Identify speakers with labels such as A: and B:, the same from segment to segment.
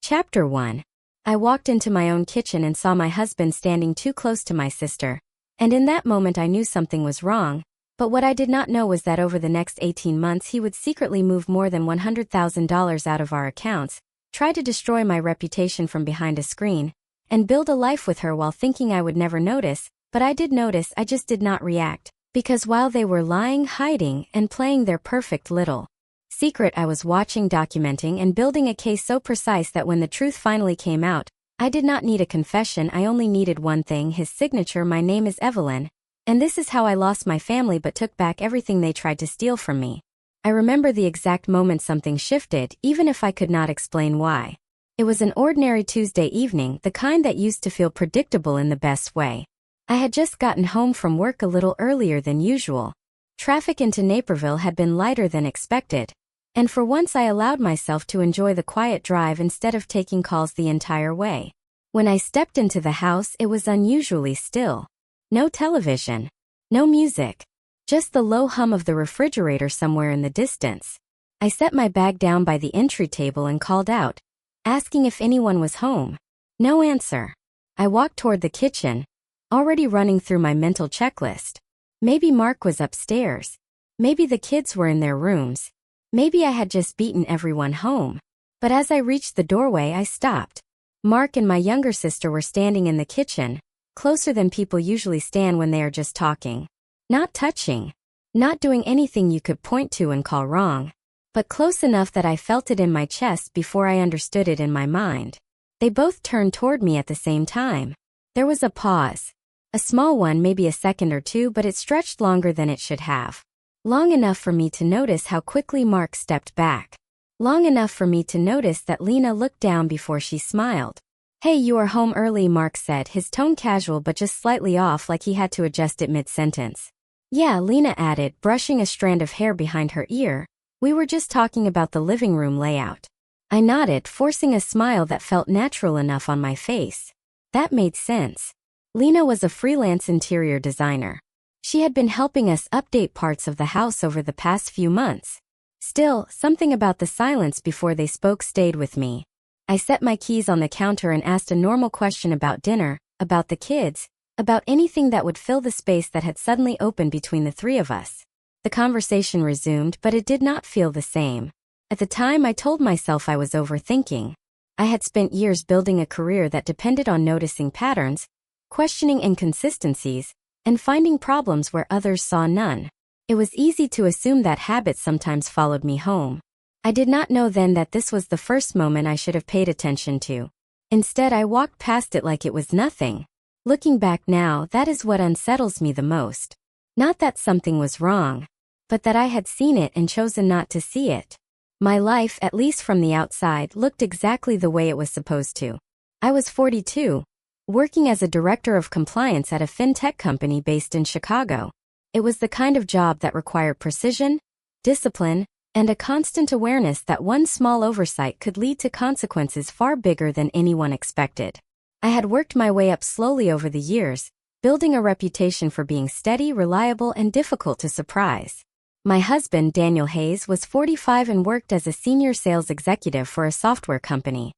A: Chapter 1. I walked into my own kitchen and saw my husband standing too close to my sister. And in that moment I knew something was wrong, but what I did not know was that over the next 18 months he would secretly move more than $100,000 out of our accounts, try to destroy my reputation from behind a screen, and build a life with her while thinking I would never notice. But I did notice, I just did not react, because while they were lying, hiding, and playing their perfect little secret, I was watching, documenting, and building a case so precise that when the truth finally came out, I did not need a confession. I only needed one thing: his signature. My name is Evelyn, and this is how I lost my family but took back everything they tried to steal from me. I remember the exact moment something shifted, even if I could not explain why. It was an ordinary Tuesday evening, the kind that used to feel predictable in the best way. I had just gotten home from work a little earlier than usual. Traffic into Naperville had been lighter than expected, and for once I allowed myself to enjoy the quiet drive instead of taking calls the entire way. When I stepped into the house, it was unusually still. No television, no music, just the low hum of the refrigerator somewhere in the distance. I set my bag down by the entry table and called out, asking if anyone was home. No answer. I walked toward the kitchen, already running through my mental checklist. Maybe Mark was upstairs. Maybe the kids were in their rooms. Maybe I had just beaten everyone home. But as I reached the doorway, I stopped. Mark and my younger sister were standing in the kitchen, closer than people usually stand when they are just talking. Not touching. Not doing anything you could point to and call wrong. But close enough that I felt it in my chest before I understood it in my mind. They both turned toward me at the same time. There was a pause. A small one, maybe a second or two, but it stretched longer than it should have. Long enough for me to notice how quickly Mark stepped back. Long enough for me to notice that Lena looked down before she smiled. "Hey, you are home early," Mark said, his tone casual but just slightly off, like he had to adjust it mid-sentence. "Yeah," Lena added, brushing a strand of hair behind her ear. "We were just talking about the living room layout." I nodded, forcing a smile that felt natural enough on my face. That made sense. Lena was a freelance interior designer. She had been helping us update parts of the house over the past few months. Still, something about the silence before they spoke stayed with me. I set my keys on the counter and asked a normal question about dinner, about the kids, about anything that would fill the space that had suddenly opened between the three of us. The conversation resumed, but it did not feel the same. At the time, I told myself I was overthinking. I had spent years building a career that depended on noticing patterns, questioning inconsistencies, and finding problems where others saw none. It was easy to assume that habits sometimes followed me home. I did not know then that this was the first moment I should have paid attention to. Instead, I walked past it like it was nothing. Looking back now, that is what unsettles me the most. Not that something was wrong, but that I had seen it and chosen not to see it. My life, at least from the outside, looked exactly the way it was supposed to. I was 42. Working as a director of compliance at a fintech company based in Chicago. It was the kind of job that required precision, discipline, and a constant awareness that one small oversight could lead to consequences far bigger than anyone expected. I had worked my way up slowly over the years, building a reputation for being steady, reliable, and difficult to surprise. My husband, Daniel Hayes, was 45 and worked as a senior sales executive for a software company.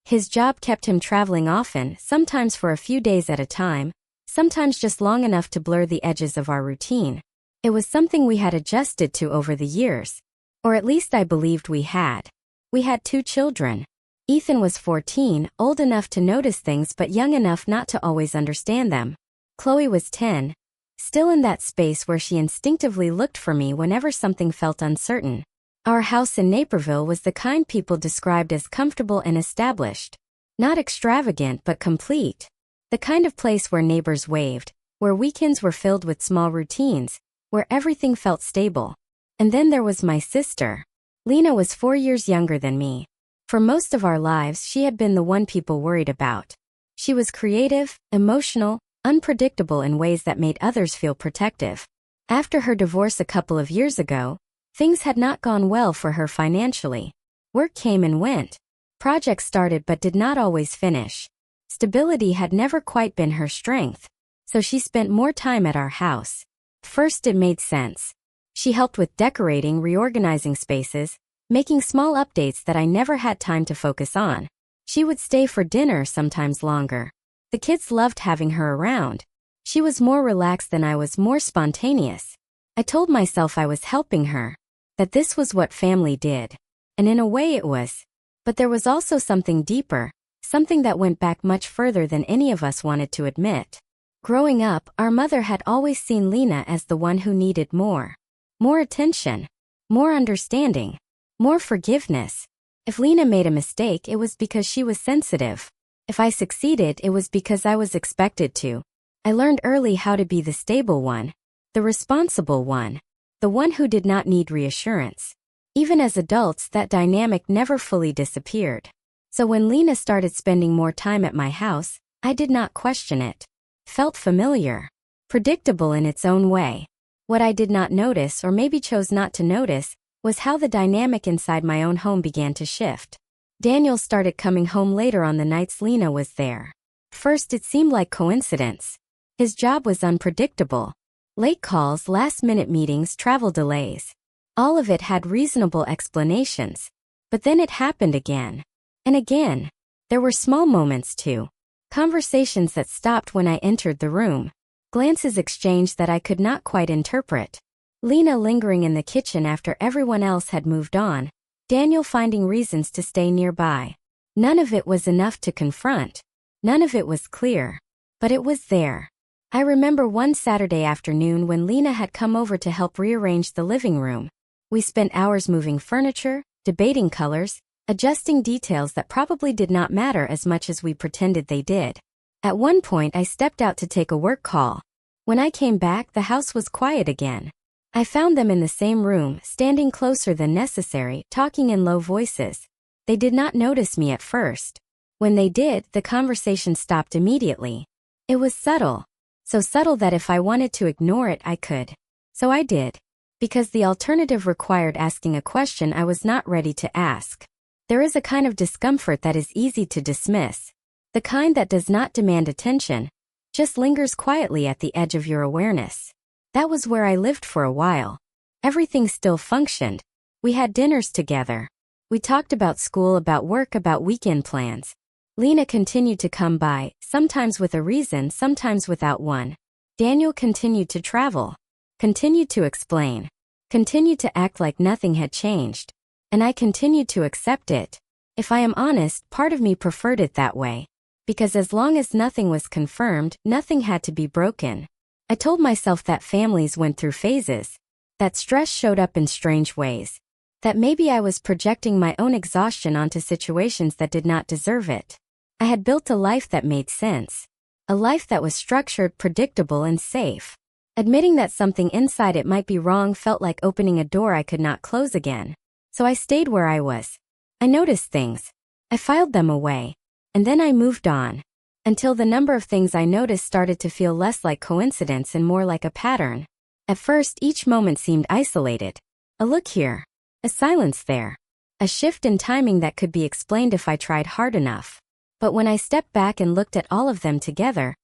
A: His job kept him traveling often, sometimes for a few days at a time, sometimes just long enough to blur the edges of our routine. It was something we had adjusted to over the years. Or at least I believed we had. We had 2 children. Ethan was 14, old enough to notice things but young enough not to always understand them. Chloe was 10, still in that space where she instinctively looked for me whenever something felt uncertain. Our house in Naperville was the kind people described as comfortable and established. Not extravagant but complete. The kind of place where neighbors waved, where weekends were filled with small routines, where everything felt stable. And then there was my sister. Lena was 4 years younger than me. For most of our lives, she had been the one people worried about. She was creative, emotional, unpredictable in ways that made others feel protective. After her divorce a couple of years ago, things had not gone well for her financially. Work came and went. Projects started but did not always finish. Stability had never quite been her strength, so she spent more time at our house. First, it made sense. She helped with decorating, reorganizing spaces, making small updates that I never had time to focus on. She would stay for dinner, sometimes longer. The kids loved having her around. She was more relaxed than I was, more spontaneous. I told myself I was helping her, that this was what family did. And in a way it was. But there was also something deeper, something that went back much further than any of us wanted to admit. Growing up, our mother had always seen Lena as the one who needed more. More attention. More understanding. More forgiveness. If Lena made a mistake, it was because she was sensitive. If I succeeded, it was because I was expected to. I learned early how to be the stable one, the responsible one, the one who did not need reassurance. Even as adults, that dynamic never fully disappeared. So when Lena started spending more time at my house, I did not question it. Felt familiar. Predictable in its own way. What I did not notice, or maybe chose not to notice, was how the dynamic inside my own home began to shift. Daniel started coming home later on the nights Lena was there. First, it seemed like coincidence. His job was unpredictable. Late calls, last-minute meetings, travel delays. All of it had reasonable explanations. But then it happened again. And again. There were small moments too. Conversations that stopped when I entered the room. Glances exchanged that I could not quite interpret. Lena lingering in the kitchen after everyone else had moved on. Daniel finding reasons to stay nearby. None of it was enough to confront. None of it was clear. But it was there. I remember one Saturday afternoon when Lena had come over to help rearrange the living room. We spent hours moving furniture, debating colors, adjusting details that probably did not matter as much as we pretended they did. At one point I stepped out to take a work call. When I came back, the house was quiet again. I found them in the same room, standing closer than necessary, talking in low voices. They did not notice me at first. When they did, the conversation stopped immediately. It was subtle. So subtle that if I wanted to ignore it, I could. So I did. Because the alternative required asking a question I was not ready to ask. There is a kind of discomfort that is easy to dismiss. The kind that does not demand attention, just lingers quietly at the edge of your awareness. That was where I lived for a while. Everything still functioned. We had dinners together. We talked about school, about work, about weekend plans. Lena continued to come by, sometimes with a reason, sometimes without one. Daniel continued to travel. Continued to explain. Continued to act like nothing had changed. And I continued to accept it. If I am honest, part of me preferred it that way. Because as long as nothing was confirmed, nothing had to be broken. I told myself that families went through phases. That stress showed up in strange ways. That maybe I was projecting my own exhaustion onto situations that did not deserve it. I had built a life that made sense. A life that was structured, predictable, and safe. Admitting that something inside it might be wrong felt like opening a door I could not close again. So I stayed where I was. I noticed things. I filed them away. And then I moved on. Until the number of things I noticed started to feel less like coincidence and more like a pattern. At first, each moment seemed isolated. A look here. A silence there. A shift in timing that could be explained if I tried hard enough. But when I stepped back and looked at all of them together,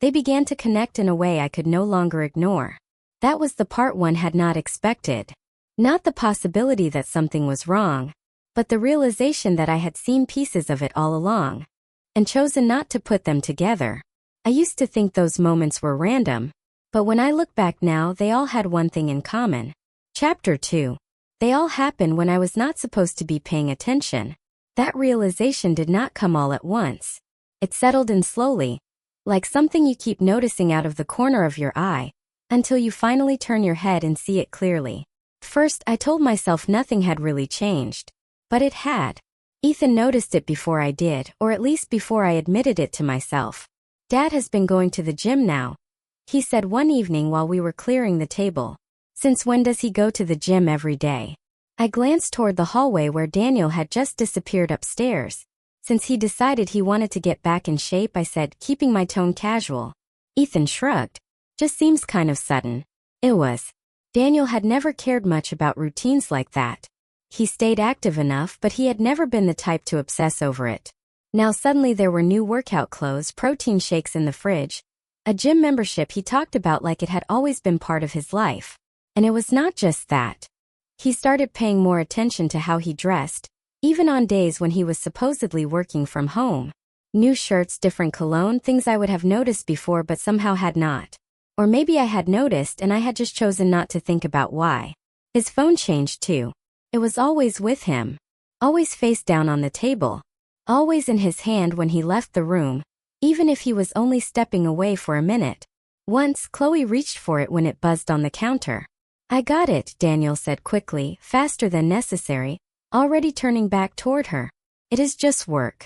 A: they began to connect in a way I could no longer ignore. That was the part one had not expected. Not the possibility that something was wrong, but the realization that I had seen pieces of it all along, and chosen not to put them together. I used to think those moments were random, but when I look back now, they all had one thing in common. Chapter 2. They all happened when I was not supposed to be paying attention. That realization did not come all at once. It settled in slowly, like something you keep noticing out of the corner of your eye, until you finally turn your head and see it clearly. First, I told myself nothing had really changed. But it had. Ethan noticed it before I did, or at least before I admitted it to myself. Dad has been going to the gym now, he said one evening while we were clearing the table. Since when does he go to the gym every day? I glanced toward the hallway where Daniel had just disappeared upstairs. Since he decided he wanted to get back in shape, I said, keeping my tone casual. Ethan shrugged. Just seems kind of sudden. It was. Daniel had never cared much about routines like that. He stayed active enough, but he had never been the type to obsess over it. Now suddenly there were new workout clothes, protein shakes in the fridge, a gym membership he talked about like it had always been part of his life. And it was not just that. He started paying more attention to how he dressed, even on days when he was supposedly working from home. New shirts, different cologne, things I would have noticed before but somehow had not. Or maybe I had noticed and I had just chosen not to think about why. His phone changed too. It was always with him. Always face down on the table. Always in his hand when he left the room, even if he was only stepping away for a minute. Once, Chloe reached for it when it buzzed on the counter. "I got it," Daniel said quickly, faster than necessary, already turning back toward her. "It is just work."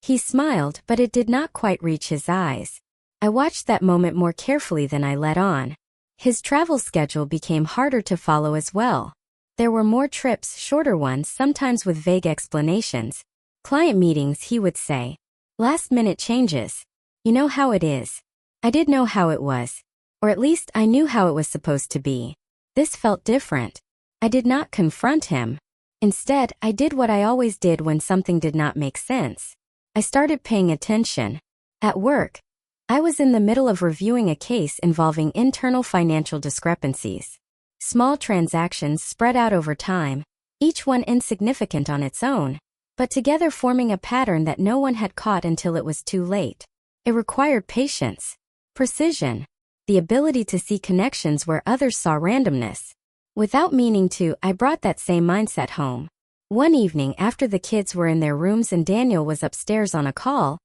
A: He smiled, but it did not quite reach his eyes. I watched that moment more carefully than I let on. His travel schedule became harder to follow as well. There were more trips, shorter ones, sometimes with vague explanations. Client meetings, he would say. Last-minute changes. You know how it is. I did know how it was. Or at least I knew how it was supposed to be. This felt different. I did not confront him. Instead, I did what I always did when something did not make sense. I started paying attention. At work, I was in the middle of reviewing a case involving internal financial discrepancies. Small transactions spread out over time, each one insignificant on its own, but together forming a pattern that no one had caught until it was too late. It required patience, precision, the ability to see connections where others saw randomness. Without meaning to, I brought that same mindset home. One evening after the kids were in their rooms and Daniel was upstairs on a call,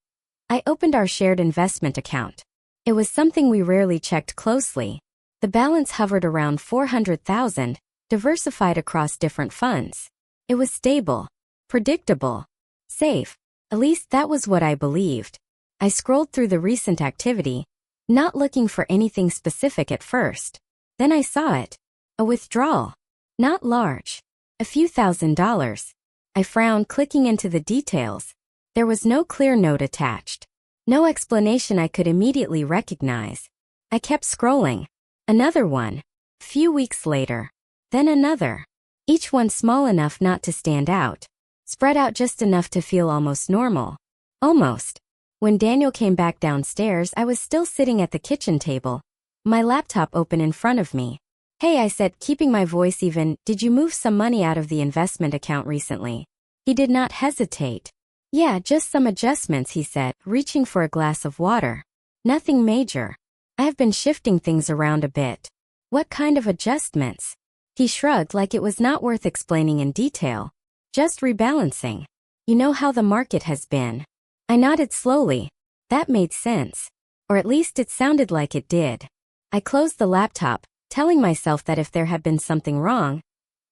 A: I opened our shared investment account. It was something we rarely checked closely. The balance hovered around $400,000, diversified across different funds. It was stable, predictable, safe. At least that was what I believed. I scrolled through the recent activity, not looking for anything specific at first. Then I saw it. A withdrawal. Not large. A few $1,000s. I frowned, clicking into the details. There was no clear note attached. No explanation I could immediately recognize. I kept scrolling. Another one. Few weeks later. Then another. Each one small enough not to stand out. Spread out just enough to feel almost normal. Almost. When Daniel came back downstairs, I was still sitting at the kitchen table, my laptop open in front of me. "Hey," I said, keeping my voice even, "did you move some money out of the investment account recently?" He did not hesitate. "Yeah, just some adjustments," he said, reaching for a glass of water. "Nothing major. I have been shifting things around a bit." "What kind of adjustments?" He shrugged like it was not worth explaining in detail. "Just rebalancing. You know how the market has been." I nodded slowly. That made sense. Or at least it sounded like it did. I closed the laptop, telling myself that if there had been something wrong,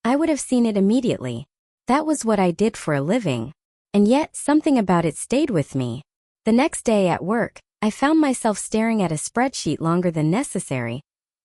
A: I would have seen it immediately. That was what I did for a living. And yet, something about it stayed with me. The next day at work, I found myself staring at a spreadsheet longer than necessary,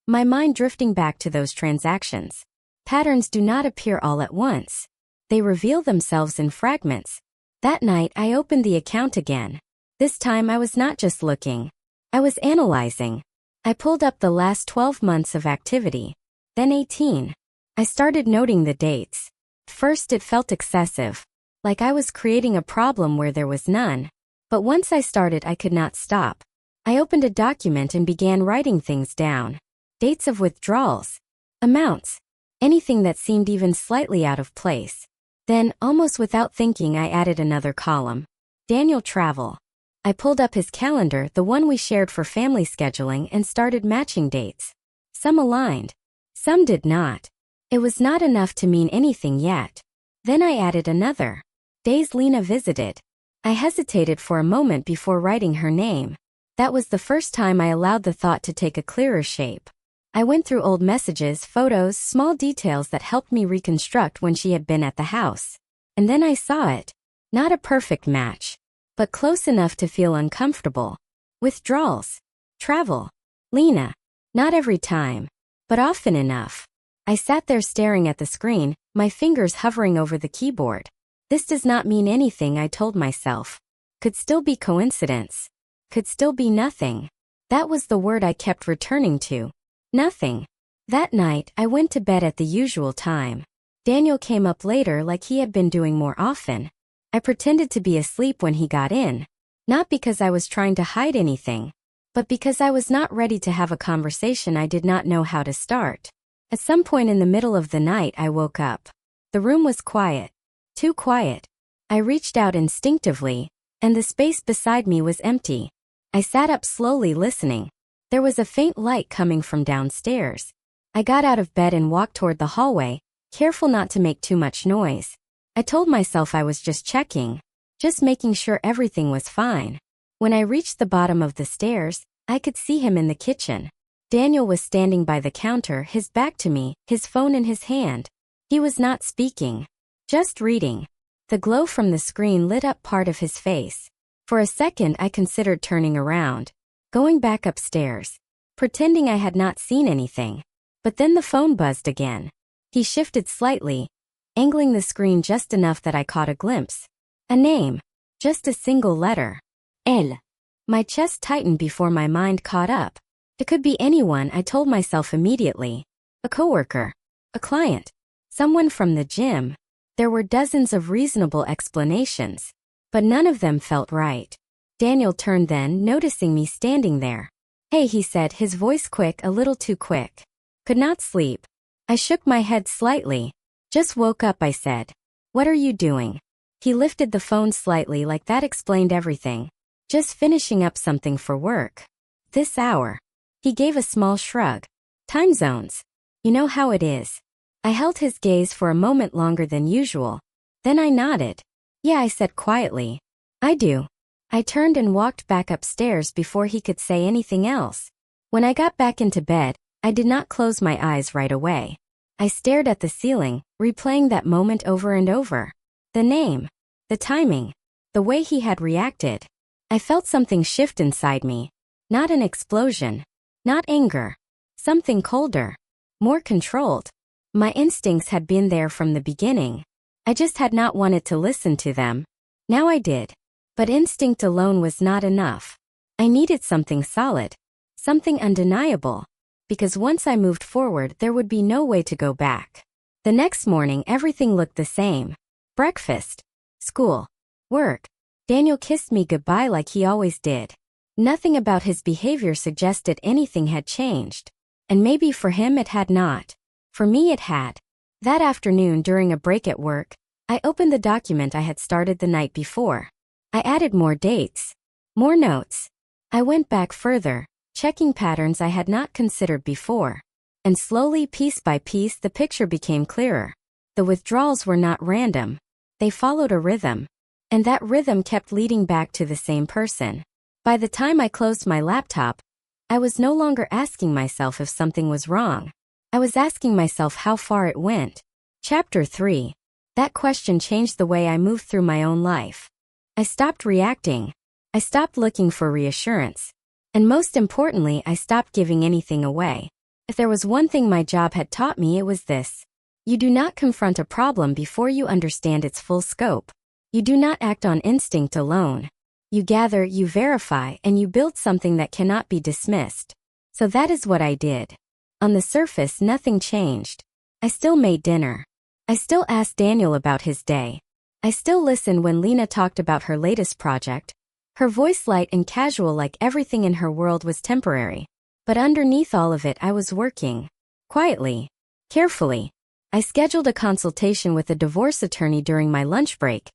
A: my mind drifting back to those transactions. Patterns do not appear all at once. They reveal themselves in fragments. That night, I opened the account again. This time, I was not just looking. I was analyzing. I pulled up the last 12 months of activity. Then 18. I started noting the dates. First, it felt excessive. Like I was creating a problem where there was none. But once I started, I could not stop. I opened a document and began writing things down. Dates of withdrawals. Amounts. Anything that seemed even slightly out of place. Then, almost without thinking, I added another column. Daniel travel. I pulled up his calendar, the one we shared for family scheduling, and started matching dates. Some aligned. Some did not. It was not enough to mean anything yet. Then I added another. Days Lena visited. I hesitated for a moment before writing her name. That was the first time I allowed the thought to take a clearer shape. I went through old messages, photos, small details that helped me reconstruct when she had been at the house. And then I saw it. Not a perfect match, but close enough to feel uncomfortable. Withdrawals. Travel. Lena. Not every time, but often enough. I sat there staring at the screen, my fingers hovering over the keyboard. This does not mean anything, I told myself. Could still be coincidence. Could still be nothing. That was the word I kept returning to. Nothing. That night, I went to bed at the usual time. Daniel came up later like he had been doing more often. I pretended to be asleep when he got in. Not because I was trying to hide anything, but because I was not ready to have a conversation I did not know how to start. At some point in the middle of the night, I woke up. The room was quiet. Too quiet. I reached out instinctively, and the space beside me was empty. I sat up slowly listening. There was a faint light coming from downstairs. I got out of bed and walked toward the hallway, careful not to make too much noise. I told myself I was just checking, just making sure everything was fine. When I reached the bottom of the stairs, I could see him in the kitchen. Daniel was standing by the counter, his back to me, his phone in his hand. He was not speaking, just reading. The glow from the screen lit up part of his face. For a second I considered turning around, going back upstairs, pretending I had not seen anything. But then the phone buzzed again. He shifted slightly, angling the screen just enough that I caught a glimpse. A name. Just a single letter. L. My chest tightened before my mind caught up. It could be anyone, I told myself immediately. A coworker. A client. Someone from the gym. There were dozens of reasonable explanations, but none of them felt right. Daniel turned then, noticing me standing there. Hey, he said, his voice quick, a little too quick. Could not sleep. I shook my head slightly. Just woke up, I said. What are you doing? He lifted the phone slightly, like that explained everything. Just finishing up something for work. This hour. He gave a small shrug. Time zones. You know how it is. I held his gaze for a moment longer than usual. Then I nodded. Yeah, I said quietly. I do. I turned and walked back upstairs before he could say anything else. When I got back into bed, I did not close my eyes right away. I stared at the ceiling, replaying that moment over and over. The name. The timing. The way he had reacted. I felt something shift inside me. Not an explosion. Not anger. Something colder. More controlled. My instincts had been there from the beginning. I just had not wanted to listen to them. Now I did. But instinct alone was not enough. I needed something solid. Something undeniable. Because once I moved forward, there would be no way to go back. The next morning, everything looked the same. Breakfast. School. Work. Daniel kissed me goodbye like he always did. Nothing about his behavior suggested anything had changed. And maybe for him it had not. For me it had. That afternoon during a break at work, I opened the document I had started the night before. I added more dates. More notes. I went back further, checking patterns I had not considered before. And slowly, piece by piece, the picture became clearer. The withdrawals were not random. They followed a rhythm. And that rhythm kept leading back to the same person. By the time I closed my laptop, I was no longer asking myself if something was wrong. I was asking myself how far it went. Chapter 3. That question changed the way I moved through my own life. I stopped reacting. I stopped looking for reassurance. And most importantly, I stopped giving anything away. If there was one thing my job had taught me, it was this. You do not confront a problem before you understand its full scope. You do not act on instinct alone. You gather, you verify, and you build something that cannot be dismissed. So that is what I did. On the surface, nothing changed. I still made dinner. I still asked Daniel about his day. I still listened when Lena talked about her latest project. Her voice light and casual, like everything in her world was temporary. But underneath all of it, I was working. Quietly. Carefully. I scheduled a consultation with a divorce attorney during my lunch break,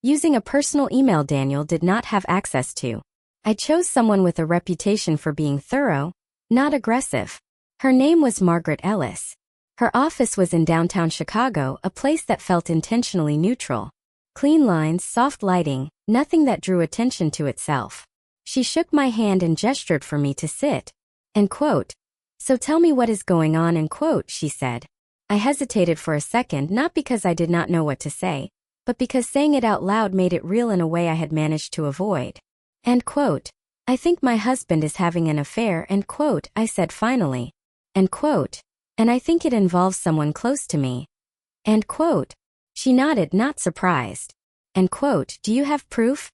A: using a personal email Daniel did not have access to. I chose someone with a reputation for being thorough, not aggressive. Her name was Margaret Ellis. Her office was in downtown Chicago, a place that felt intentionally neutral. Clean lines, soft lighting, nothing that drew attention to itself. She shook my hand and gestured for me to sit. End quote. So tell me what is going on, end quote, she said. I hesitated for a second, not because I did not know what to say, but because saying it out loud made it real in a way I had managed to avoid. End quote. I think my husband is having an affair, end quote, I said finally. End quote. And I think it involves someone close to me. End quote. She nodded, not surprised. End quote. Do you have proof?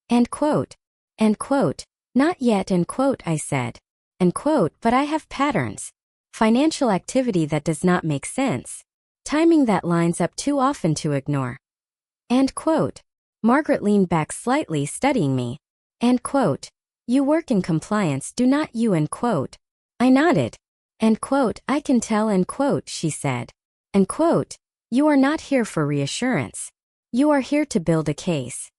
A: End quote. End quote. Not yet, end quote, I said. End quote, but I have patterns. Financial activity that does not make sense. Timing that lines up too often to ignore. End quote. Margaret leaned back slightly, studying me. End quote. You work in compliance, do not you, end quote. I nodded. End quote. I can tell, end quote, she said. End quote. You are not here for reassurance. You are here to build a case.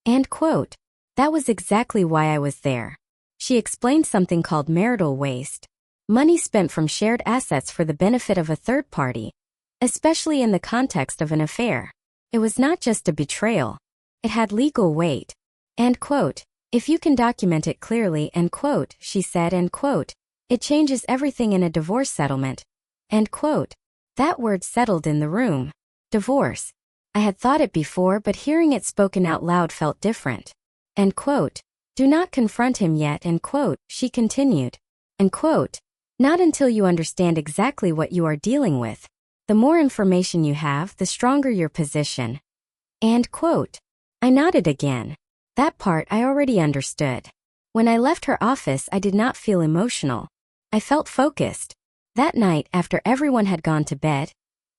A: End quote. That was exactly why I was there. She explained something called marital waste. Money spent from shared assets for the benefit of a third party, especially in the context of an affair. It was not just a betrayal. It had legal weight. End quote. If you can document it clearly, end quote, she said, end quote, it changes everything in a divorce settlement. End quote. That word settled in the room. Divorce. I had thought it before, but hearing it spoken out loud felt different. End quote. Do not confront him yet, end quote, she continued. End quote. Not until you understand exactly what you are dealing with. The more information you have, the stronger your position. End quote. I nodded again. That part I already understood. When I left her office, I did not feel emotional. I felt focused. That night, after everyone had gone to bed,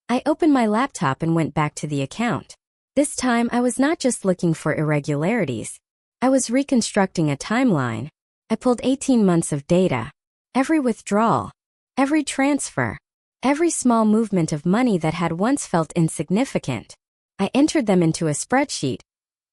A: I opened my laptop and went back to the account. This time, I was not just looking for irregularities. I was reconstructing a timeline. I pulled 18 months of data. Every withdrawal, every transfer, every small movement of money that had once felt insignificant. I entered them into a spreadsheet,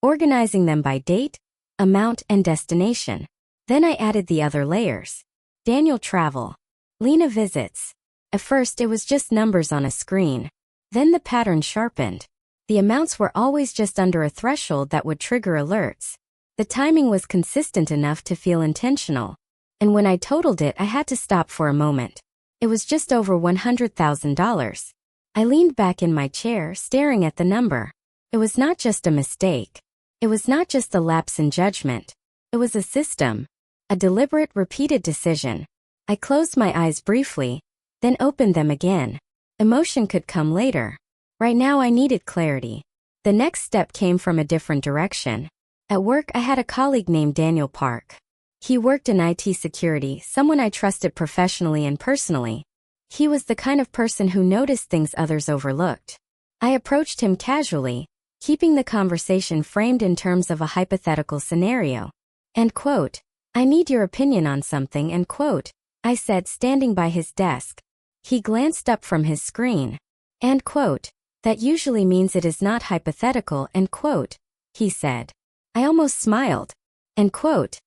A: organizing them by date, amount, and destination. Then I added the other layers. Daniel travel. Lena visits. At first it was just numbers on a screen. Then the pattern sharpened. The amounts were always just under a threshold that would trigger alerts. The timing was consistent enough to feel intentional. And when I totaled it, I had to stop for a moment. It was just over $100,000. I leaned back in my chair, staring at the number. It was not just a mistake. It was not just a lapse in judgment. It was a system. A deliberate, repeated decision. I closed my eyes briefly, then opened them again. Emotion could come later. Right now I needed clarity. The next step came from a different direction. At work I had a colleague named Daniel Park. He worked in IT security, someone I trusted professionally and personally. He was the kind of person who noticed things others overlooked. I approached him casually, keeping the conversation framed in terms of a hypothetical scenario. End quote. I need your opinion on something, end quote, I said, standing by his desk. He glanced up from his screen. End quote. That usually means it is not hypothetical, end quote, he said. I almost smiled. End quote.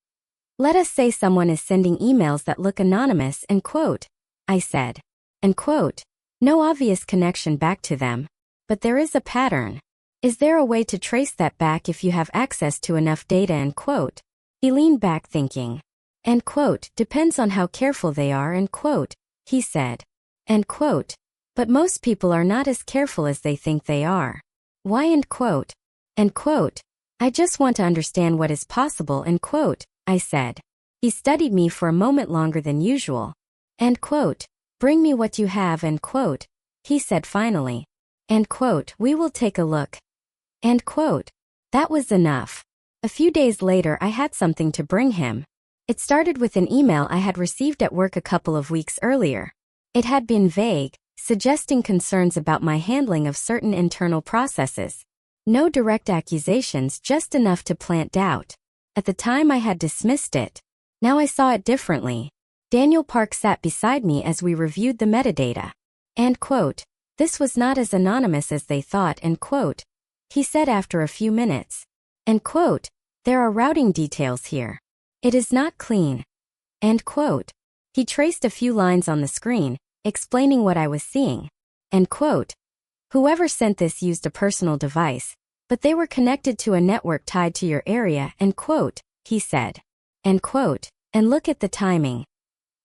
A: Let us say someone is sending emails that look anonymous, end quote, I said. End quote. No obvious connection back to them. But there is a pattern. Is there a way to trace that back if you have access to enough data, end quote? He leaned back thinking. End quote. Depends on how careful they are, end quote, he said. End quote. But most people are not as careful as they think they are. Why, end quote? End quote. I just want to understand what is possible, end quote, I said. He studied me for a moment longer than usual. End quote. Bring me what you have, end quote, he said finally. End quote. We will take a look. End quote. That was enough. A few days later I had something to bring him. It started with an email I had received at work a couple of weeks earlier. It had been vague, suggesting concerns about my handling of certain internal processes. No direct accusations, just enough to plant doubt. At the time I had dismissed it. Now I saw it differently. Daniel Park sat beside me as we reviewed the metadata. End quote. This was not as anonymous as they thought, end quote, he said after a few minutes. End quote. There are routing details here. It is not clean. End quote. He traced a few lines on the screen, explaining what I was seeing. End quote. Whoever sent this used a personal device, but they were connected to a network tied to your area, end quote, he said. End quote. And look at the timing.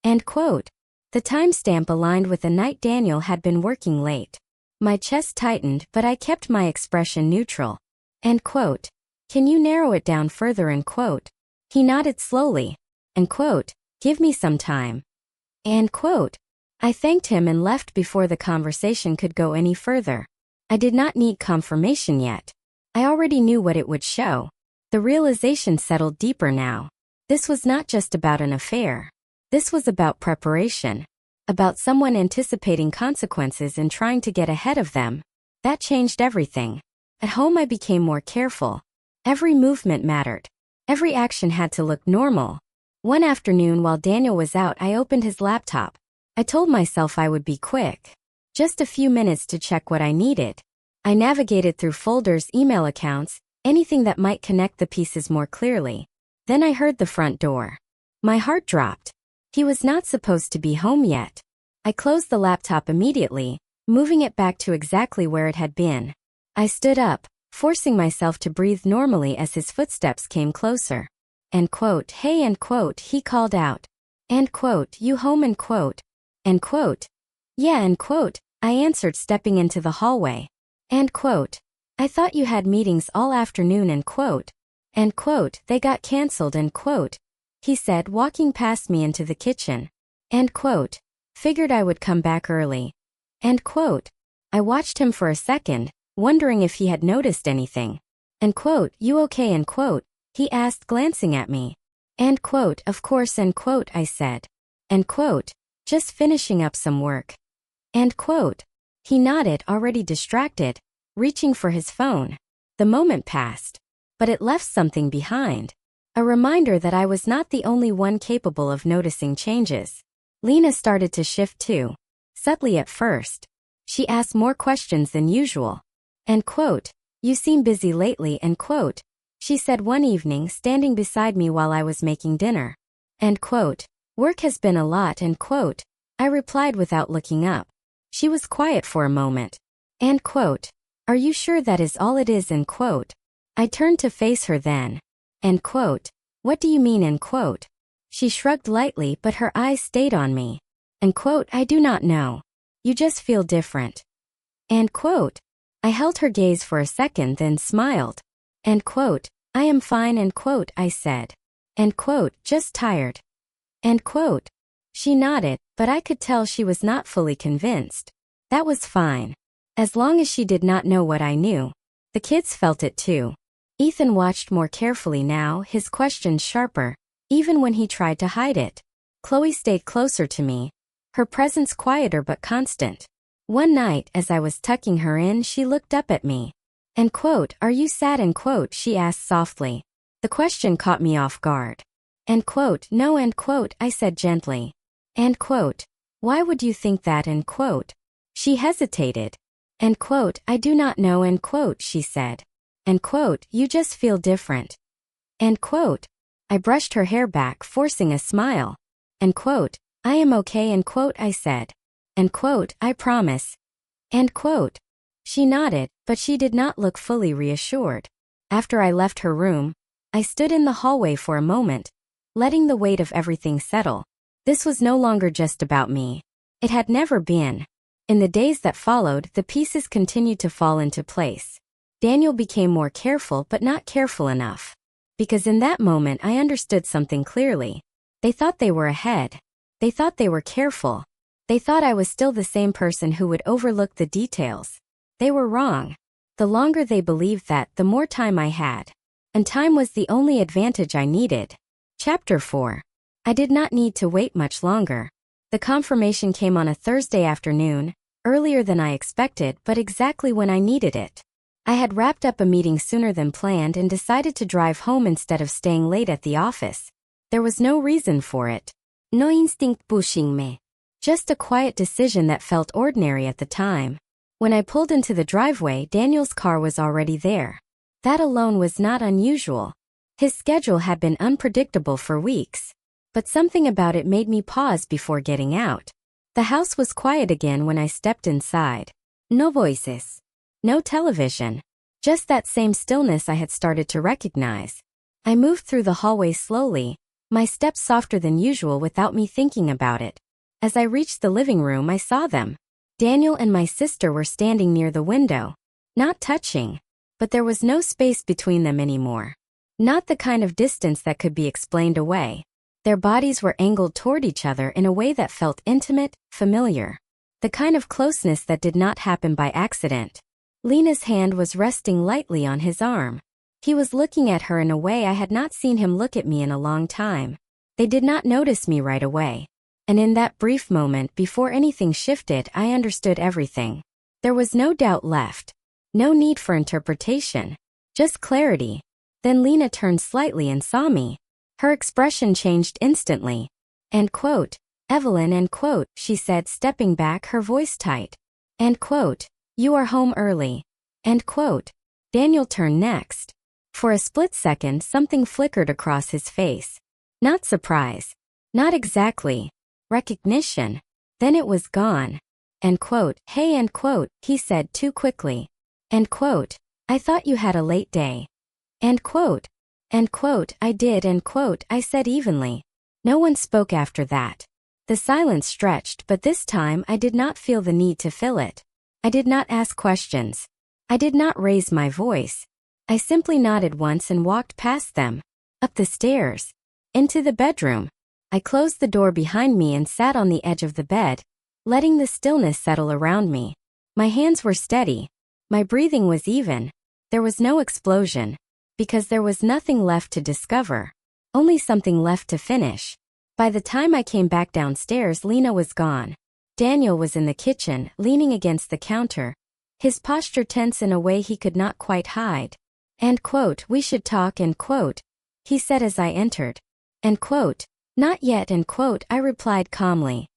A: End quote. The timestamp aligned with the night Daniel had been working late. My chest tightened, but I kept my expression neutral. End quote. Can you narrow it down further, end quote? He nodded slowly. End quote. Give me some time. End quote. I thanked him and left before the conversation could go any further. I did not need confirmation yet. I already knew what it would show. The realization settled deeper now. This was not just about an affair. This was about preparation. About someone anticipating consequences and trying to get ahead of them. That changed everything. At home I became more careful. Every movement mattered. Every action had to look normal. One afternoon while Daniel was out, I opened his laptop. I told myself I would be quick. Just a few minutes to check what I needed. I navigated through folders, email accounts, anything that might connect the pieces more clearly. Then I heard the front door. My heart dropped. He was not supposed to be home yet. I closed the laptop immediately, moving it back to exactly where it had been. I stood up, forcing myself to breathe normally as his footsteps came closer. End quote. Hey, end quote, he called out. End quote. You home, end quote. End quote. Yeah, end quote, I answered, stepping into the hallway. End quote. I thought you had meetings all afternoon, end quote. End quote. They got cancelled, end quote, he said, walking past me into the kitchen. End quote. Figured I would come back early. End quote. I watched him for a second, wondering if he had noticed anything. End quote. You okay, end quote, he asked, glancing at me. End quote. Of course, end quote, I said. End quote. Just finishing up some work. End quote. He nodded, already distracted, reaching for his phone. The moment passed. But it left something behind. A reminder that I was not the only one capable of noticing changes. Lena started to shift too. Subtly at first. She asked more questions than usual. End quote. You seem busy lately, end quote, she said one evening, standing beside me while I was making dinner. End quote. Work has been a lot, end quote, I replied without looking up. She was quiet for a moment. End quote. Are you sure that is all it is, end quote? I turned to face her then. End quote. What do you mean, end quote? She shrugged lightly, but her eyes stayed on me. End quote. I do not know. You just feel different. End quote. I held her gaze for a second, then smiled. End quote. I am fine, end quote, I said. End quote. Just tired. End quote. She nodded, but I could tell she was not fully convinced. That was fine. As long as she did not know what I knew. The kids felt it too. Ethan watched more carefully now, his questions sharper, even when he tried to hide it. Chloe stayed closer to me, her presence quieter but constant. One night, as I was tucking her in, she looked up at me. End quote. Are you sad, end quote, she asked softly. The question caught me off guard. End quote. No, end quote, I said gently. End quote. Why would you think that, end quote? She hesitated. End quote. I do not know, end quote, she said. End quote. You just feel different. End quote. I brushed her hair back, forcing a smile. End quote. I am okay, end quote, I said. End quote. I promise. End quote. She nodded, but she did not look fully reassured. After I left her room, I stood in the hallway for a moment, letting the weight of everything settle. This was no longer just about me. It had never been. In the days that followed, the pieces continued to fall into place. Daniel became more careful, but not careful enough. Because in that moment I understood something clearly. They thought they were ahead. They thought they were careful. They thought I was still the same person who would overlook the details. They were wrong. The longer they believed that, the more time I had. And time was the only advantage I needed. Chapter 4. I did not need to wait much longer. The confirmation came on a Thursday afternoon, earlier than I expected, but exactly when I needed it. I had wrapped up a meeting sooner than planned and decided to drive home instead of staying late at the office. There was no reason for it. No instinct pushing me. Just a quiet decision that felt ordinary at the time. When I pulled into the driveway, Daniel's car was already there. That alone was not unusual. His schedule had been unpredictable for weeks. But something about it made me pause before getting out. The house was quiet again when I stepped inside. No voices. No television. Just that same stillness I had started to recognize. I moved through the hallway slowly, my steps softer than usual without me thinking about it. As I reached the living room, I saw them. Daniel and my sister were standing near the window. Not touching. But there was no space between them anymore. Not the kind of distance that could be explained away. Their bodies were angled toward each other in a way that felt intimate, familiar. The kind of closeness that did not happen by accident. Lena's hand was resting lightly on his arm. He was looking at her in a way I had not seen him look at me in a long time. They did not notice me right away. And in that brief moment before anything shifted, I understood everything. There was no doubt left. No need for interpretation. Just clarity. Then Lena turned slightly and saw me. Her expression changed instantly. End quote. Evelyn, end quote, she said, stepping back, her voice tight. End quote. You are home early. End quote. Daniel turned next. For a split second, something flickered across his face. Not surprise. Not exactly. Recognition. Then it was gone. End quote. Hey, end quote, he said too quickly. End quote. I thought you had a late day. End quote. End quote. I did, end quote, I said evenly. No one spoke after that. The silence stretched, but this time I did not feel the need to fill it. I did not ask questions. I did not raise my voice. I simply nodded once and walked past them. Up the stairs. Into the bedroom. I closed the door behind me and sat on the edge of the bed, letting the stillness settle around me. My hands were steady. My breathing was even. There was no explosion. Because there was nothing left to discover. Only something left to finish. By the time I came back downstairs, Lena was gone. Daniel was in the kitchen, leaning against the counter, his posture tense in a way he could not quite hide. End quote. We should talk, end quote, he said as I entered. End quote. Not yet, end quote, I replied calmly.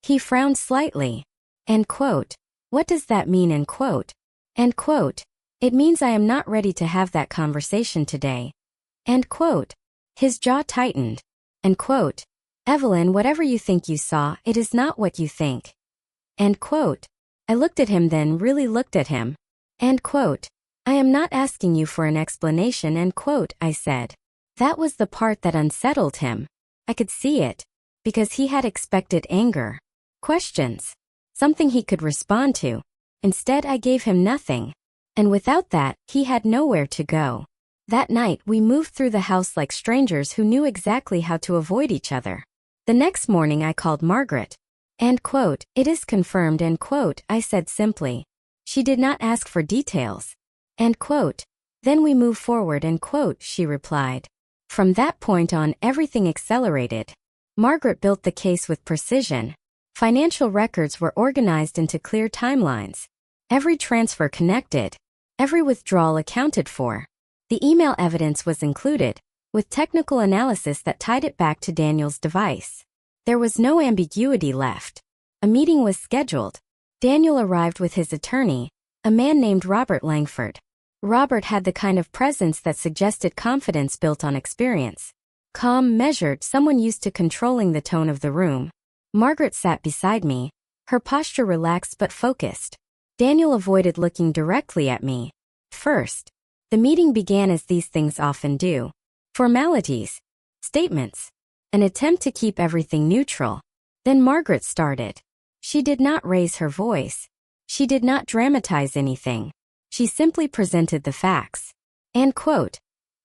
A: He frowned slightly. End quote. What does that mean, end quote? End quote. It means I am not ready to have that conversation today. End quote. His jaw tightened. End quote. Evelyn, whatever you think you saw, it is not what you think. End quote. I looked at him, then really looked at him. End quote. I am not asking you for an explanation, end quote, I said. That was the part that unsettled him. I could see it. Because he had expected anger. Questions. Something he could respond to. Instead, I gave him nothing. And without that, he had nowhere to go. That night, we moved through the house like strangers who knew exactly how to avoid each other. The next morning I called Margaret. End quote. It is confirmed, end quote, I said simply. She did not ask for details. End quote. Then we move forward, end quote, she replied. From that point on, everything accelerated. Margaret built the case with precision. Financial records were organized into clear timelines. Every transfer connected. Every withdrawal accounted for. The email evidence was included, with technical analysis that tied it back to Daniel's device. There was no ambiguity left. A meeting was scheduled. Daniel arrived with his attorney, a man named Robert Langford. Robert had the kind of presence that suggested confidence built on experience. Calm, measured, someone used to controlling the tone of the room. Margaret sat beside me, her posture relaxed but focused. Daniel avoided looking directly at me. First, the meeting began as these things often do. Formalities. Statements. An attempt to keep everything neutral. Then Margaret started. She did not raise her voice. She did not dramatize anything. She simply presented the facts. End quote.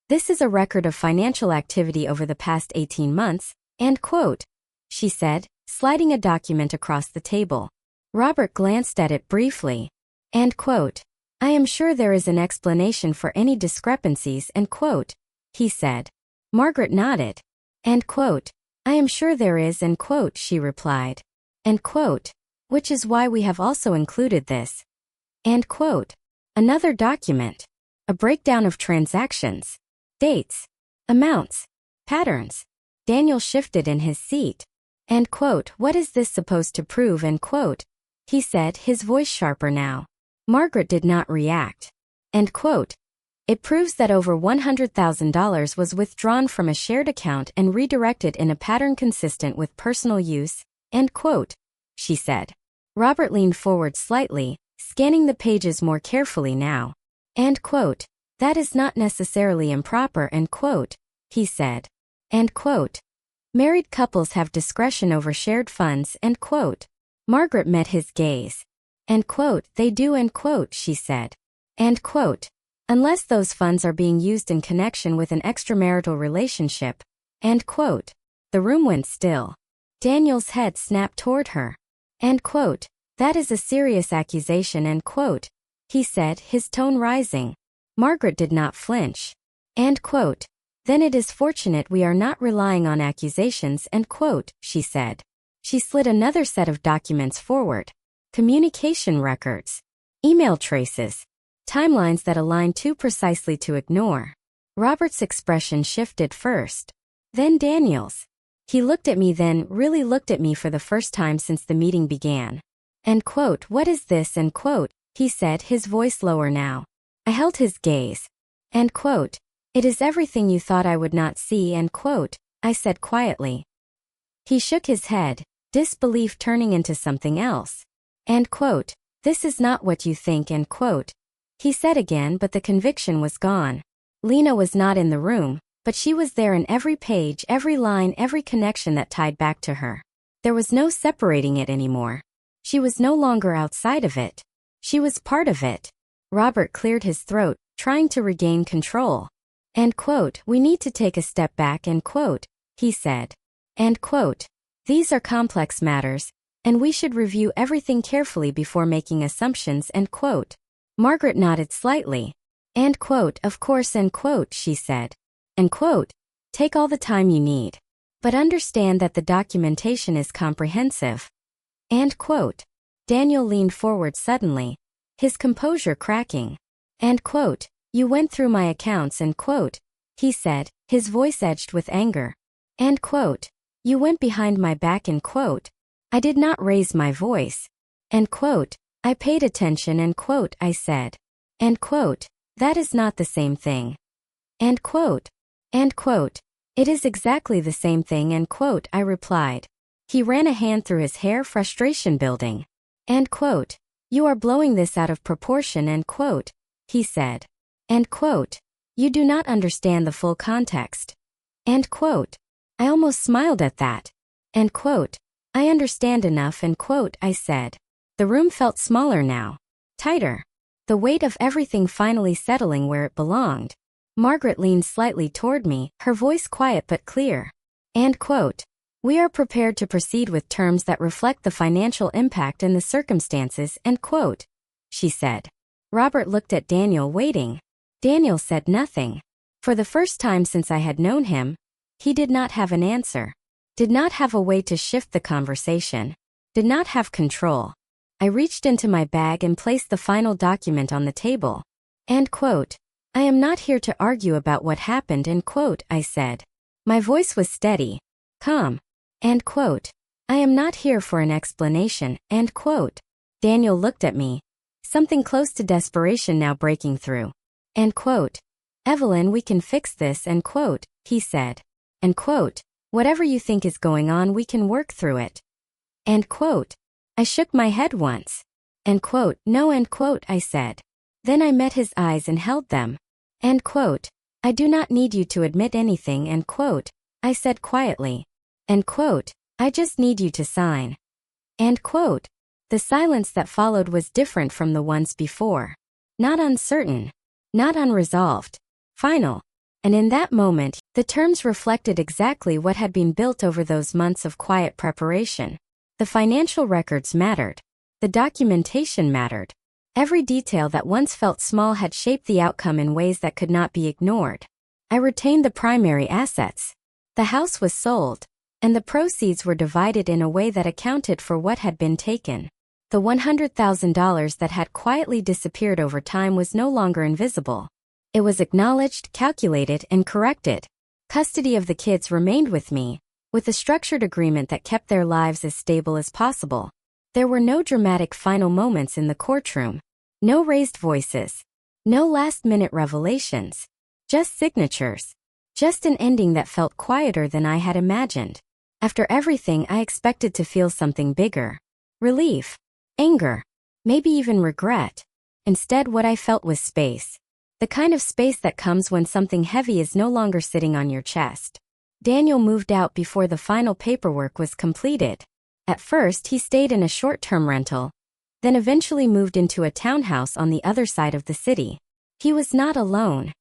A: This is a record of financial activity over the past 18 months, end quote, she said, sliding a document across the table. Robert glanced at it briefly. End quote. I am sure there is an explanation for any discrepancies, end quote, he said. Margaret nodded. End quote. I am sure there is, end quote, she replied. End quote. Which is why we have also included this. End quote. Another document. A breakdown of transactions. Dates. Amounts. Patterns. Daniel shifted in his seat. End quote. What is this supposed to prove, end quote, he said, his voice sharper now. Margaret did not react. End quote. It proves that over $100,000 was withdrawn from a shared account and redirected in a pattern consistent with personal use, end quote, she said. Robert leaned forward slightly, scanning the pages more carefully now. End quote. That is not necessarily improper, end quote, he said. End quote. Married couples have discretion over shared funds, end quote. Margaret met his gaze. End quote. They do, end quote, she said. End quote. Unless those funds are being used in connection with an extramarital relationship, end quote. The room went still. Daniel's head snapped toward her. End quote. That is a serious accusation, end quote, he said, his tone rising. Margaret did not flinch. End quote. Then it is fortunate we are not relying on accusations, end quote, she said. She slid another set of documents forward. Communication records. Email traces. Timelines that align too precisely to ignore. Robert's expression shifted first. Then Daniel's. He looked at me, then really looked at me for the first time since the meeting began. End quote. What is this, end quote, he said, his voice lower now. I held his gaze. End quote. It is everything you thought I would not see, end quote, I said quietly. He shook his head, disbelief turning into something else. End quote. This is not what you think, end quote, he said again, but the conviction was gone. Lena was not in the room, but she was there in every page, every line, every connection that tied back to her. There was no separating it anymore. She was no longer outside of it. She was part of it. Robert cleared his throat, trying to regain control. End quote. We need to take a step back, end quote, he said. End quote. These are complex matters, and we should review everything carefully before making assumptions, end quote. Margaret nodded slightly. End quote. Of course, end quote, she said. End quote. Take all the time you need. But understand that the documentation is comprehensive. End quote. Daniel leaned forward suddenly, his composure cracking. End quote. You went through my accounts, end quote, he said, his voice edged with anger. End quote. You went behind my back, end quote. I did not raise my voice. End quote. I paid attention, end quote, I said. End quote. That is not the same thing. End quote. End quote. It is exactly the same thing, end quote, I replied. He ran a hand through his hair, frustration building. End quote. You are blowing this out of proportion, end quote, he said. End quote. You do not understand the full context. End quote. I almost smiled at that. End quote. I understand enough, end quote, I said. The room felt smaller now. Tighter. The weight of everything finally settling where it belonged. Margaret leaned slightly toward me, her voice quiet but clear. End quote. We are prepared to proceed with terms that reflect the financial impact and the circumstances, end quote, she said. Robert looked at Daniel, waiting. Daniel said nothing. For the first time since I had known him, he did not have an answer. Did not have a way to shift the conversation. Did not have control. I reached into my bag and placed the final document on the table. End quote. I am not here to argue about what happened, end quote, I said. My voice was steady, calm. End quote. I am not here for an explanation, end quote. Daniel looked at me, something close to desperation now breaking through. End quote. Evelyn, we can fix this, end quote, he said. End quote. Whatever you think is going on, we can work through it. End quote. I shook my head once. End quote. No, end quote, I said. Then I met his eyes and held them. End quote. I do not need you to admit anything, end quote, I said quietly. End quote. I just need you to sign. End quote. The silence that followed was different from the ones before. Not uncertain. Not unresolved. Final. And in that moment, the terms reflected exactly what had been built over those months of quiet preparation. The financial records mattered. The documentation mattered. Every detail that once felt small had shaped the outcome in ways that could not be ignored. I retained the primary assets. The house was sold, and the proceeds were divided in a way that accounted for what had been taken. The $100,000 that had quietly disappeared over time was no longer invisible. It was acknowledged, calculated, and corrected. Custody of the kids remained with me, with a structured agreement that kept their lives as stable as possible. There were no dramatic final moments in the courtroom. No raised voices. No last-minute revelations. Just signatures. Just an ending that felt quieter than I had imagined. After everything, I expected to feel something bigger. Relief. Anger. Maybe even regret. Instead, what I felt was space. The kind of space that comes when something heavy is no longer sitting on your chest. Daniel moved out before the final paperwork was completed. At first, he stayed in a short-term rental, then eventually moved into a townhouse on the other side of the city. He was not alone.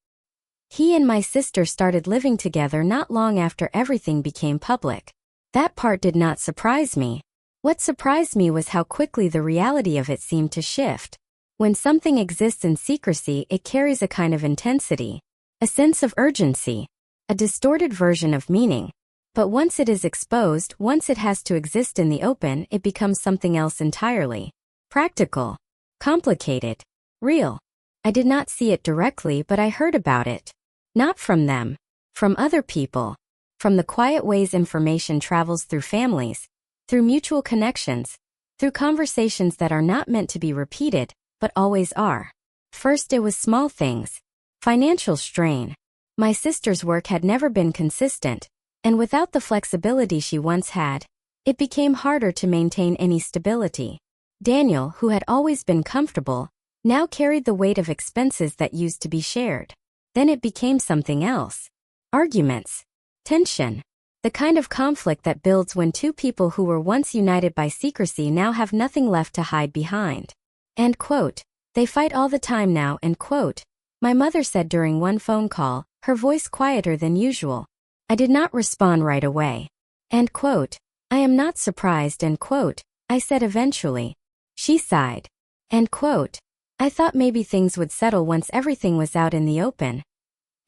A: He and my sister started living together not long after everything became public. That part did not surprise me. What surprised me was how quickly the reality of it seemed to shift. When something exists in secrecy, it carries a kind of intensity, a sense of urgency, a distorted version of meaning. But once it is exposed, once it has to exist in the open, it becomes something else entirely. Practical. Complicated. Real. I did not see it directly, but I heard about it. Not from them. From other people. From the quiet ways information travels through families, through mutual connections, through conversations that are not meant to be repeated, but always are. First, it was small things. Financial strain. My sister's work had never been consistent, and without the flexibility she once had, it became harder to maintain any stability. Daniel, who had always been comfortable, now carried the weight of expenses that used to be shared. Then it became something else. Arguments. Tension. The kind of conflict that builds when two people who were once united by secrecy now have nothing left to hide behind. End quote. They fight all the time now, end quote. My mother said during one phone call, her voice quieter than usual. I did not respond right away. End quote. I am not surprised, end quote. I said eventually. She sighed. End quote. I thought maybe things would settle once everything was out in the open.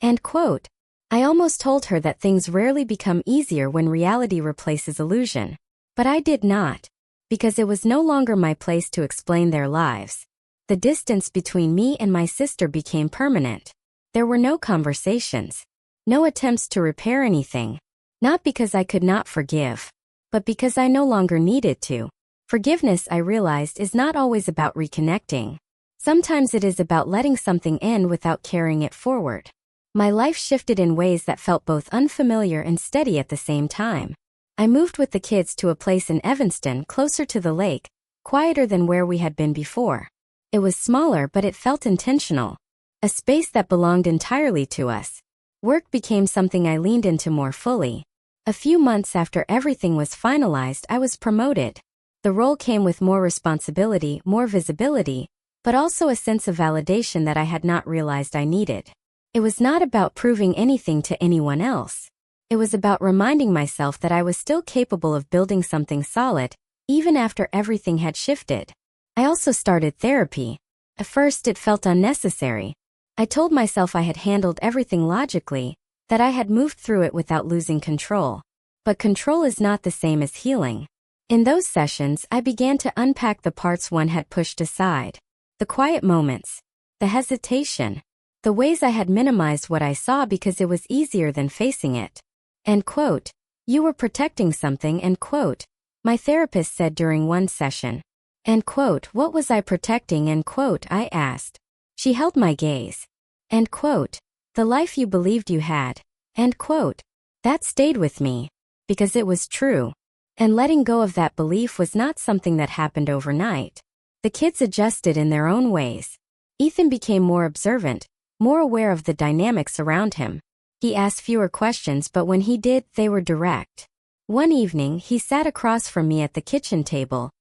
A: End quote. I almost told her that things rarely become easier when reality replaces illusion. But I did not. Because it was no longer my place to explain their lives. The distance between me and my sister became permanent. There were no conversations. No attempts to repair anything. Not because I could not forgive, but because I no longer needed to. Forgiveness, I realized, is not always about reconnecting. Sometimes it is about letting something end without carrying it forward. My life shifted in ways that felt both unfamiliar and steady at the same time. I moved with the kids to a place in Evanston closer to the lake, quieter than where we had been before. It was smaller, but it felt intentional. A space that belonged entirely to us. Work became something I leaned into more fully. A few months after everything was finalized, I was promoted. The role came with more responsibility, more visibility, but also a sense of validation that I had not realized I needed. It was not about proving anything to anyone else. It was about reminding myself that I was still capable of building something solid, even after everything had shifted. I also started therapy. At first it felt unnecessary. I told myself I had handled everything logically, that I had moved through it without losing control. But control is not the same as healing. In those sessions, I began to unpack the parts one had pushed aside. The quiet moments. The hesitation. The ways I had minimized what I saw because it was easier than facing it. End quote. You were protecting something, end quote. My therapist said during one session. End quote. What was I protecting, end quote, I asked. She held my gaze. End quote. The life you believed you had. End quote. That stayed with me. Because it was true. And letting go of that belief was not something that happened overnight. The kids adjusted in their own ways. Ethan became more observant, more aware of the dynamics around him. He asked fewer questions, but when he did, they were direct. One evening, he sat across from me at the kitchen table,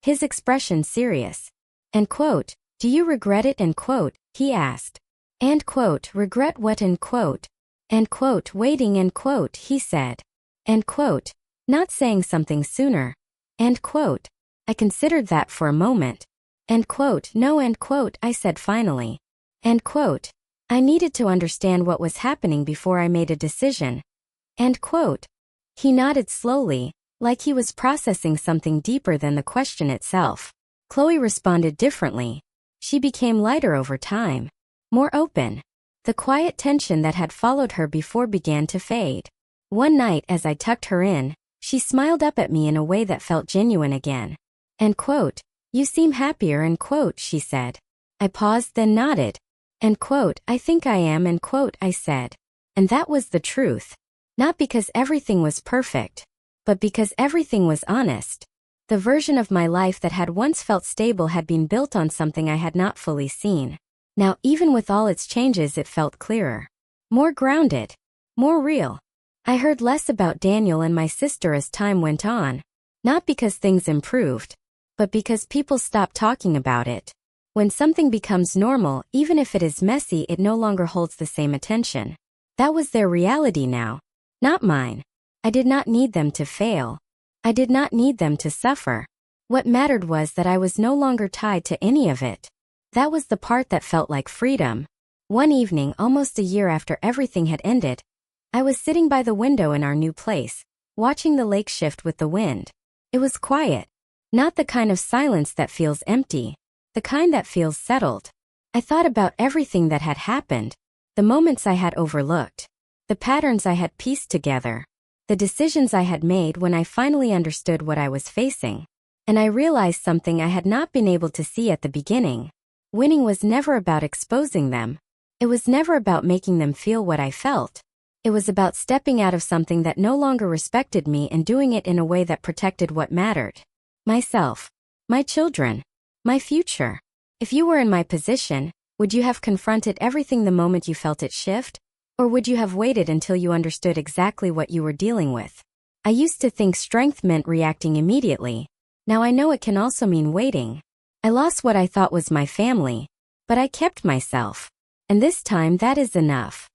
A: his expression serious. End quote. Do you regret it, end quote, he asked. End quote. Regret what, end quote. End quote. Waiting, end quote, he said. End quote. Not saying something sooner. End quote. I considered that for a moment. End quote. No, end quote, I said finally. End quote. I needed to understand what was happening before I made a decision. End quote. He nodded slowly, like he was processing something deeper than the question itself. Chloe responded differently. She became lighter over time. More open. The quiet tension that had followed her before began to fade. One night as I tucked her in, she smiled up at me in a way that felt genuine again. End quote. You seem happier, end quote, she said. I paused, then nodded. End quote. I think I am, end quote, I said. And that was the truth. Not because everything was perfect, but because everything was honest. The version of my life that had once felt stable had been built on something I had not fully seen. Now, even with all its changes, it felt clearer. More grounded. More real. I heard less about Daniel and my sister as time went on. Not because things improved, but because people stopped talking about it. When something becomes normal, even if it is messy, it no longer holds the same attention. That was their reality now. Not mine. I did not need them to fail. I did not need them to suffer. What mattered was that I was no longer tied to any of it. That was the part that felt like freedom. One evening, almost a year after everything had ended, I was sitting by the window in our new place, watching the lake shift with the wind. It was quiet. Not the kind of silence that feels empty. The kind that feels settled. I thought about everything that had happened, the moments I had overlooked, the patterns I had pieced together, the decisions I had made when I finally understood what I was facing. And I realized something I had not been able to see at the beginning. Winning was never about exposing them. It was never about making them feel what I felt. It was about stepping out of something that no longer respected me and doing it in a way that protected what mattered. Myself. My children. My future. If you were in my position, would you have confronted everything the moment you felt it shift? Or would you have waited until you understood exactly what you were dealing with? I used to think strength meant reacting immediately. Now I know it can also mean waiting. I lost what I thought was my family, but I kept myself. And this time that is enough.